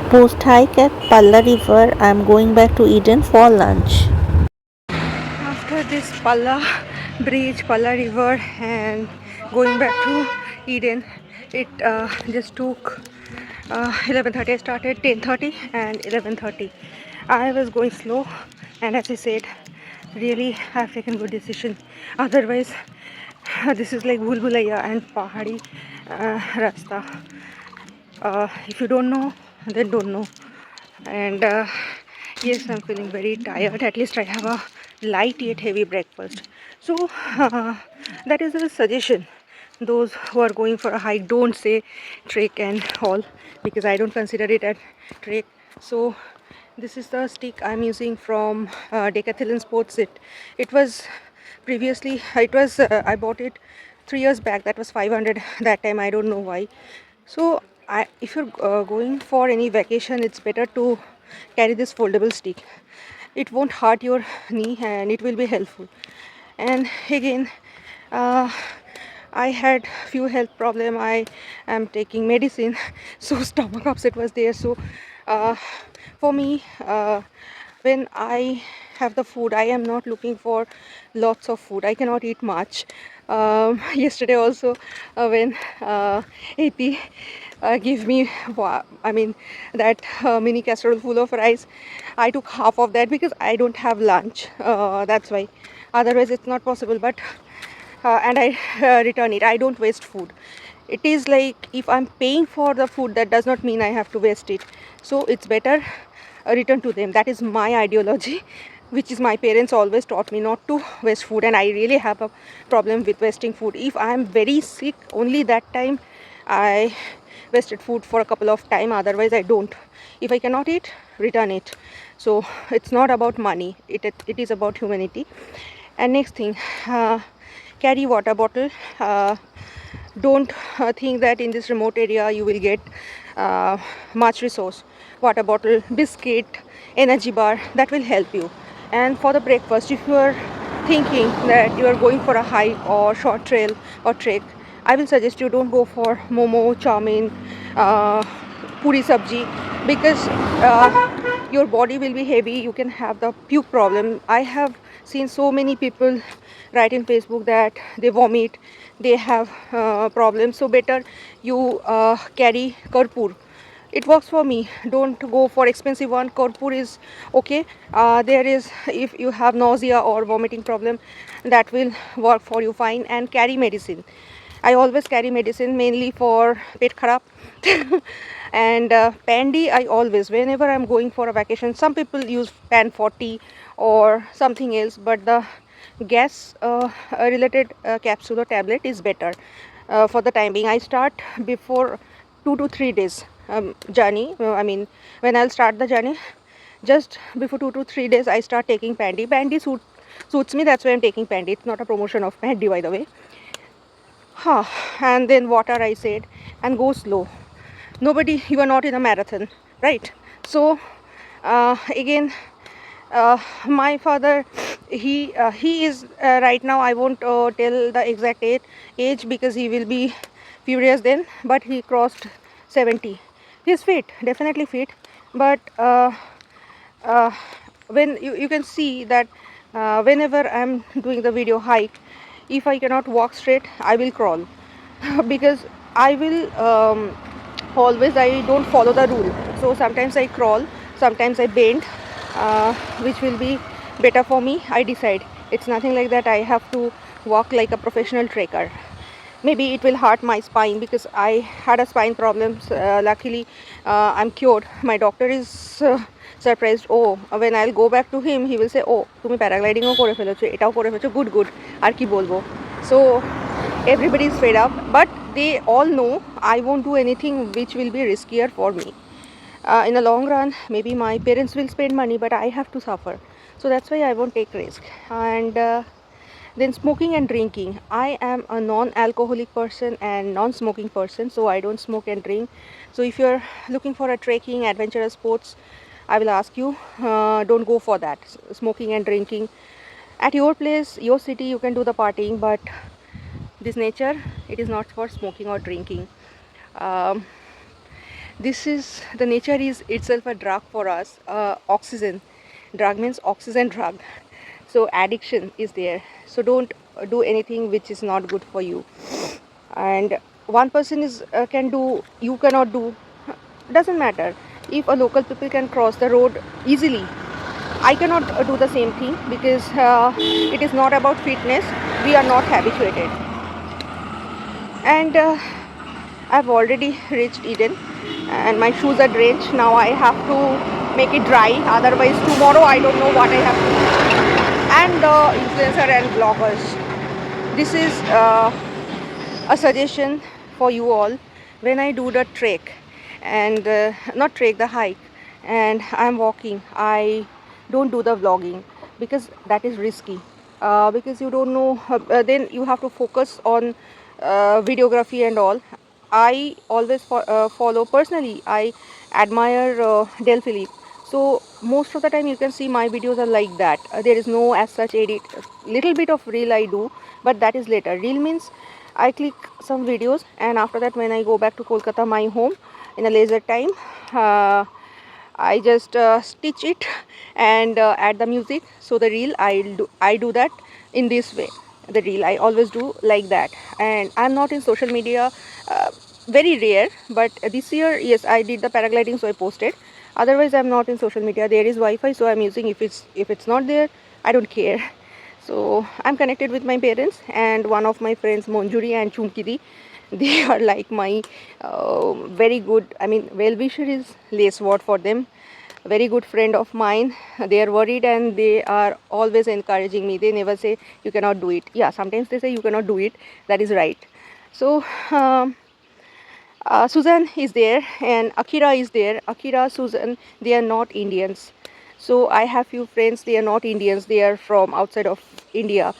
Post hike at Palla River, I am going back to Eden for lunch. After this Palla bridge, Palla River, and going back to Eden, it just took 11:30. I started 10:30 and 11:30. I was going slow, and as I said, really have taken good decision. Otherwise, this is like Bulbulaya and Pahadi Rasta. If you don't know, then don't know. And yes, I'm feeling very tired. At least I have a light yet heavy breakfast. So that is a suggestion. Those who are going for a hike, don't say trek and all, because I don't consider it a trek. So this is the stick I'm using from Decathlon Sports. It was previously, I bought it 3 years back. That was 500 that time. I don't know why. So if you're going for any vacation, it's better to carry this foldable stick. It won't hurt your knee and it will be helpful. And again, I had few health problem. I am taking medicine, so stomach upset was there. So for me, when I have the food, I am not looking for lots of food. I cannot eat much. Yesterday also, when AP give me, I mean, that mini casserole full of rice, I took half of that because I don't have lunch. That's why. Otherwise, it's not possible. But and I return it. I don't waste food. It is like if I'm paying for the food, that does not mean I have to waste it. So it's better return to them. That is my ideology, which is my parents always taught me not to waste food, and I really have a problem with wasting food. If I am very sick, only that time I wasted food for a couple of time. Otherwise I don't. If I cannot eat, return it. So it's not about money, it is about humanity. And next thing, carry water bottle. Don't think that in this remote area you will get much resource. Water bottle, biscuit, energy bar, that will help you. And for the breakfast, if you are thinking that you are going for a hike or short trail or trek, I will suggest you don't go for momo, chow mein, puri sabji, because your body will be heavy. You can have the puke problem. I have seen so many people write in Facebook that they vomit, they have problems. So better you carry Karpur. It works for me. Don't go for expensive one. Karpur is okay. There is, if you have nausea or vomiting problem, that will work for you fine. And carry medicine. I always carry medicine, mainly for pet kharab. And Pandy, I always, whenever I'm going for a vacation, some people use Pan 40 or something else, but the gas related capsule or tablet is better for the time being. I start before 2 to 3 days journey. I mean, when I'll start the journey, just before 2 to 3 days, I start taking Pandy. Pandy suits me, that's why I'm taking Pandy. It's not a promotion of Pandy, by the way. And then water, I said, and go slow. Nobody, you are not in a marathon, right? So again, my father, he is right now, I won't tell the exact age because he will be furious then, but he crossed 70. He's fit, definitely fit, but uh, when you can see that whenever I'm doing the video hike, if I cannot walk straight, I will crawl. Because I will always, I don't follow the rule. So sometimes I crawl, sometimes I bend, which will be better for me. I decide. It's nothing like that I have to walk like a professional trekker. Maybe it will hurt my spine because I had a spine problems. Luckily, I'm cured. My doctor is surprised. Oh, when I'll go back to him, he will say, "Oh, তুমি paragliding ও করে ফেলেছো, এটাও করে ফেলেছো, good good, আর কি বলবো." So everybody is fed up, but they all know I won't do anything which will be riskier for me. In the long run, maybe my parents will spend money, but I have to suffer. So that's why I won't take risk. And then smoking and drinking. I am a non-alcoholic person and non-smoking person, so I don't smoke and drink. So if you're looking for a trekking, adventurous sports, I will ask you, don't go for that. Smoking and drinking. At your place, your city, you can do the partying, but this nature, it is not for smoking or drinking. This is, the nature is itself a drug for us. Oxygen. Drug means oxygen drug. So addiction is there. So don't do anything which is not good for you. And one person is can do, you cannot do. Doesn't matter. If a local people can cross the road easily, I cannot do the same thing, because it is not about fitness. We are not habituated. And I've already reached Eden, and my shoes are drenched. Now I have to make it dry, otherwise tomorrow I don't know what I have to do. And the influencer and bloggers, this is a suggestion for you all. When I do the trek, and not trek, the hike, and I'm walking, I don't do the vlogging, because that is risky. Because you don't know, then you have to focus on videography and all. I always follow, personally I admire Del Philippe. So most of the time you can see my videos are like that. There is no as such edit. Little bit of reel I do, but that is later. Reel means I click some videos, and after that when I go back to Kolkata, my home, in a leisure time, I just stitch it and add the music. So the reel I do that in this way. The reel I always do like that. And I'm not in social media, very rare, but this year, yes, I did the paragliding, so I posted. Otherwise I'm not in social media. There is Wi-Fi, so I'm using. If it's not there, I don't care. So I'm connected with my parents and one of my friends, Monjuri and Chumkidi. They are like my very good, I mean, well-wisher is less word for them. Very good friend of mine. They are worried and they are always encouraging me. They never say you cannot do it. Yeah, sometimes they say you cannot do it. That is right. So Susan is there and Akira is there. Akira, Susan, they are not Indians. So I have few friends, they are not Indians, they are from outside of India.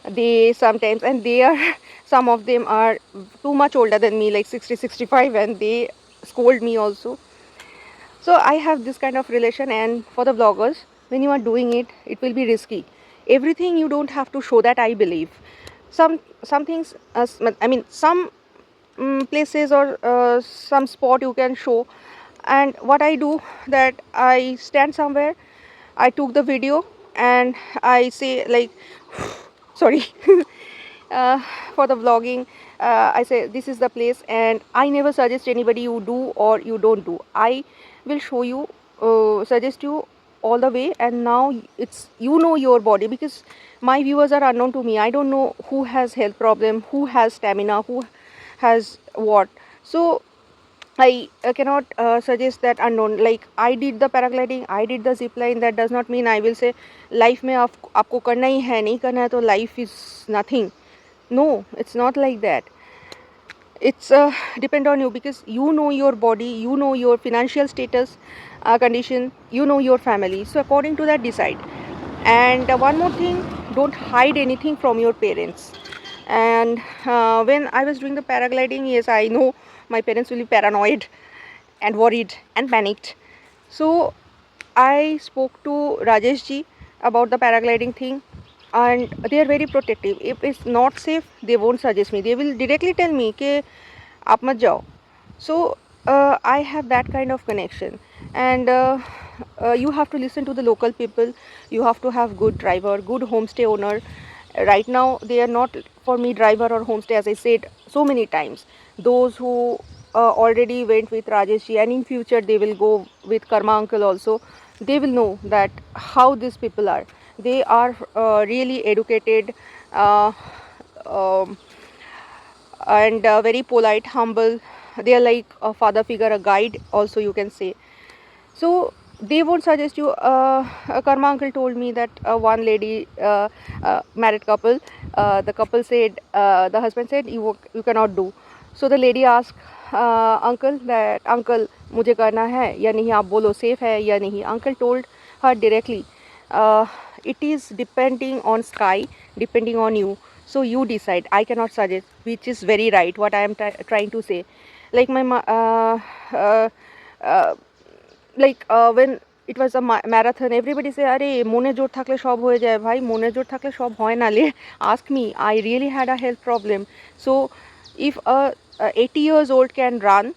They sometimes, and they are, some of them are too much older than me, like 60, 65, and they scold me also. So I have this kind of relation. And for the vloggers, when you are doing it, it will be risky. Everything you don't have to show that, I believe. Some things, I mean, some places or some spot you can show. And what I do, that I stand somewhere, I took the video, and I say like sorry, uh, for the vlogging, I say this is the place, and I never suggest anybody you do or you don't do. I will show you, suggest you all the way. And now it's, you know, your body, because my viewers are unknown to me. I don't know who has health problem, who has stamina, who has what. So I cannot suggest that unknown. Like I did the paragliding, I did the zip line. That does not mean I will say life में आपको करना ही है, नहीं करना है तो life is nothing. No, it's not like that. It's depend on you, because you know your body, you know your financial status, condition, you know your family. So according to that, decide. And one more thing, don't hide anything from your parents. And when I was doing the paragliding, yes, I know my parents will be paranoid and worried and panicked. So I spoke to Rajesh ji about the paragliding thing, and they are very protective. If it's not safe, they won't suggest me. They will directly tell me कि आप मत जाओ. So I have that kind of connection. And you have to listen to the local people. You have to have good driver, good homestay owner. Right now they are not for me driver or homestay, as I said so many times. Those who already went with Rajesh ji, and in future they will go with Karma uncle also, they will know that how these people are. They are really educated, um, and very polite, humble. They are like a father figure, a guide also, you can say. So they won't suggest you. Karma uncle told me that one lady, married couple, the couple said, the husband said, you cannot do. So the lady asked uncle that, uncle मुझे करना है या नहीं, आप बोलो safe है या नहीं. Uncle told her directly, it is depending on sky, depending on you. So you decide. I cannot suggest, which is very right. What I am trying to say, like my like when it was a marathon, everybody say আরে মনে জোর থাকলে সব হয়ে যায় ভাই, মনে জোর থাকলে সব হয় না লে. Ask me, I really had a health problem. So if a 80 years old can run,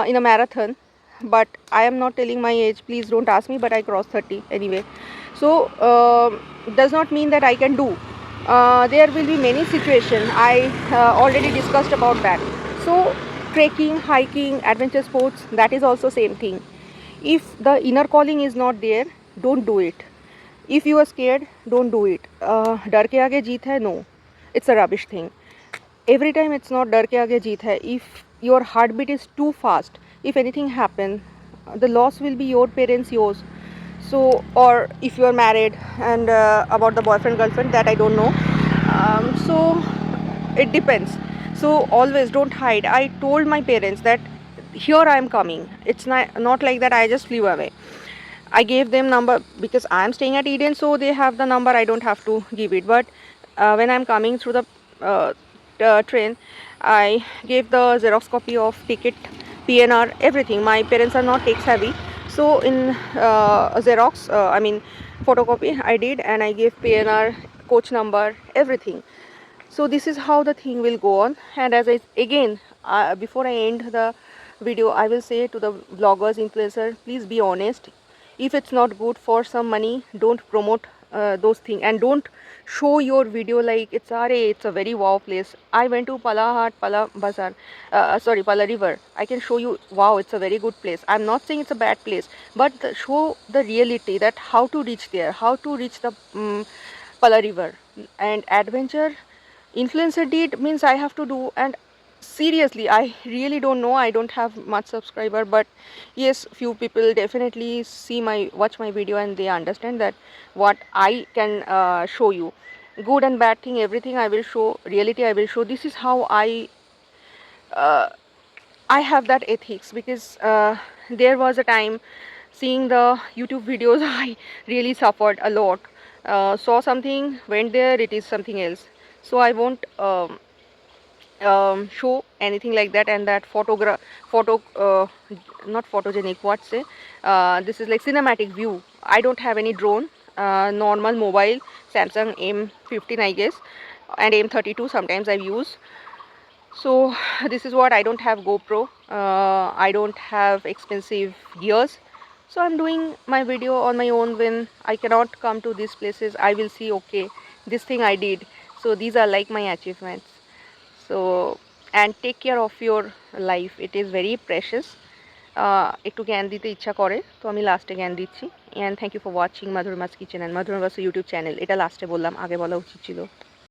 in a marathon, but I am not telling my age, please don't ask me, but I crossed 30 anyway. So does not mean that I can do. There will be many situations. I already discussed about that. So trekking, hiking, adventure sports, that is also same thing. If the inner calling is not there, don't do it. If you are scared, don't do it. डर के आगे जीत है, no, it's a rubbish thing. Every time it's not डर के आगे जीत है. If your heartbeat is too fast, if anything happen, the loss will be your parents, yours. So, or if you are married, and about the boyfriend girlfriend, that I don't know. So it depends. So always don't hide. I told my parents that here I am coming. It's not like that I just flew away. I gave them number because I am staying at Eden, so they have the number. I don't have to give it. But when I'm coming through the train, I gave the Xerox copy of ticket, PNR, everything. My parents are not tech savvy, so in Xerox, I mean photocopy, I did, and I gave PNR, coach number, everything. So this is how the thing will go on. And as I again, before I end the video, I will say to the vloggers, influencer, please be honest. If it's not good for some money, don't promote those things, and don't show your video like it's a very wow place. I went to Palahat, Pala Bazaar, sorry, Pala River. I can show you, wow, it's a very good place. I'm not saying it's a bad place, but show the reality, that how to reach there, how to reach the Pala River. And adventure influencer did means I have to do. And seriously, I really don't know, I don't have much subscriber, but yes, few people definitely watch my video, and they understand that what I can show you, good and bad thing, everything I will show, reality I will show. This is how uh, I have that ethics, because there was a time seeing the YouTube videos I really suffered a lot. Saw something, went there, it is something else. So I won't show anything like that. And that not photogenic, what say, this is like cinematic view. I don't have any drone, normal mobile, Samsung M15 I guess, and M32 sometimes I use. So this is what, I don't have GoPro, I don't have expensive gears. So I'm doing my video on my own. When I cannot come to these places, I will see, okay, this thing I did. So these are like my achievements. So, and take care of your life, it is very precious. একটু জ্ঞান দিতে ইচ্ছা করে, তো আমি লাস্টে জ্ঞান দিচ্ছি। And thank you for watching Madhurmas kitchen and Madhurmas YouTube channel. এটা লাস্টে বললাম, আগে বলা উচিত ছিল।